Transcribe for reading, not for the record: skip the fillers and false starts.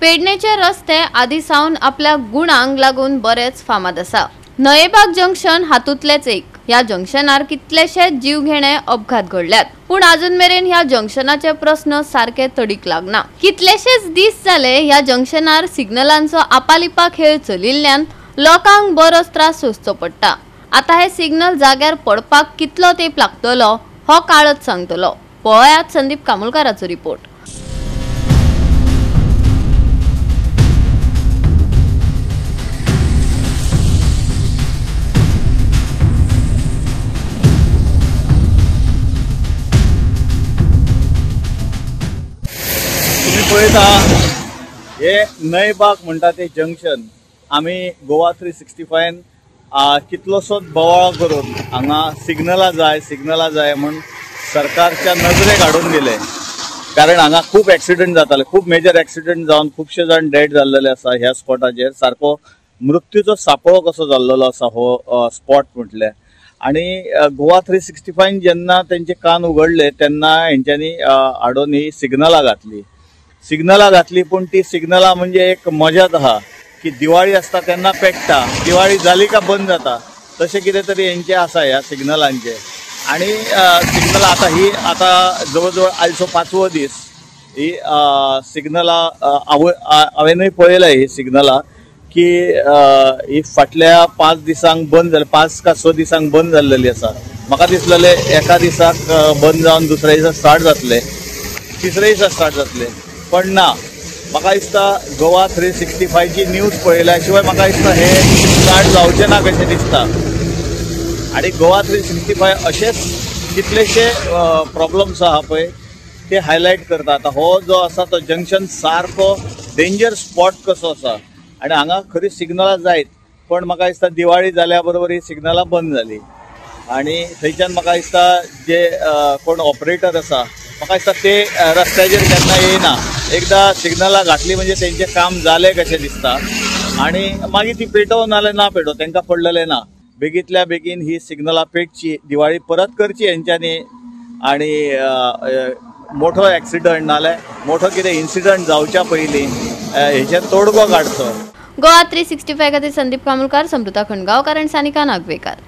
पेडणेचे रस्ते आदी सावन आपल्या गुणांक लागून बरेच फामाद आसा। नयेबाग जंक्शन हातूंतलेच एक। ह्या जंक्शनार कितलेशे जीवघेणे अपघात घडल्यात, पण अजून मेरेन ह्या जंक्शनाचे प्रश्न सारखे तडीक लागना। कितलेशेच दीस जाले ह्या जंक्शनार सिग्नलांचो आपालिपा खेळ चलिल्ल्यान लोकांक बरोच त्रास सोंसचो पडटा। आता हे सिग्नल जाग्यार पडपाक कितलो तेंप लागतलो हो काळच सांगतलो। पळयात संदीप कामुलकाराचो रिपोर्ट। पळयता हे नयबाग म्हणटा ते जंक्शन आमी गोवा 365 कितलोसोच बोवाळो करून हांगा सिग्नलां जाय म्हण सरकारच्या नजरेक हाडून दिले। कारण हांगा खूब एक्सिडेंट जाताले, खूब मेजर एक्सिडेंट जावन खुबशे जाण डेड जाल्लेले आसा। ह्या स्पॉटाचेर सारको मृत्यूचो सापळो कसो जाल्लो आसा हो स्पॉट म्हटले। आणि गोवा 365 जेन्ना तेंचे कान उगडले तेन्ना हेंच्यांनी हाडून ही सिग्नलां घातली, पण ती सिग्नलां म्हणजे एक मजात आहा की दिवाळी आसता तेन्ना पेट्टा, दिवाळी जाली का बंद जाता, तशें कितें तरी हेंचे आसा ह्या सिग्नलांचे। आणि सिग्नलां आता जवळ जवळ आयचो 5वो दीस ही सिग्नलां हांवेनूय पळयल्या ही सिग्नलां की ही फाटल्या 5 दिसांक बंद जाली, 5 का 6 दिसांक बंद जाल्लेली आसा। म्हाका दिसलेले एका दिसाक बंद जावन दुसऱ्या दिसा स्टार्ट जातले, तिसऱ्या दिसा स्टार्ट जातले, पण ना। म्हाका दिसता गोवा 365 ची न्यूज पळयल्या शिवाय म्हाका दिसता हे स्टार्ट जावचे ना कशें दिसता। आणि गोवा 365 अशेच कितलेशे प्रॉब्लेम्स आहा पळय ते हायलायट करता। आता हो जो आसा तो जंक्शन सारको डेंजर स्पॉट कसो आसा आणि हांगा खरी सिग्नलां जायत, पण म्हाका दिसता दिवाळी जाल्या बरोबर ही सिग्नलां बंद जाली। आणि थंयच्यान म्हाका दिसता जे कोण ऑपरेटर आसा म्हाका दिसता ते रस्त्याचेर केन्ना येयना। एकदा सिग्नलां घातली म्हणजे तेंचें काम जालें कशें दिसता। आणि मागीर ती पेटोव नाल्यार ना पेटोव तेंकां पडलेलें ना। बेगींतल्या बेगीन ही सिग्नलां पेटची, दिवाळी परत करची हेंच्यांनी, आणि मोठो एक्सिडंट नाल्यार मोठो कितें इन्सिडंट जावच्या पयलीं हेचेर तोडगो काडचो। गोवा 365 खातीर संदीप कामुलकार, समृता खंडगांवकार आनी सानिका नागवेकर।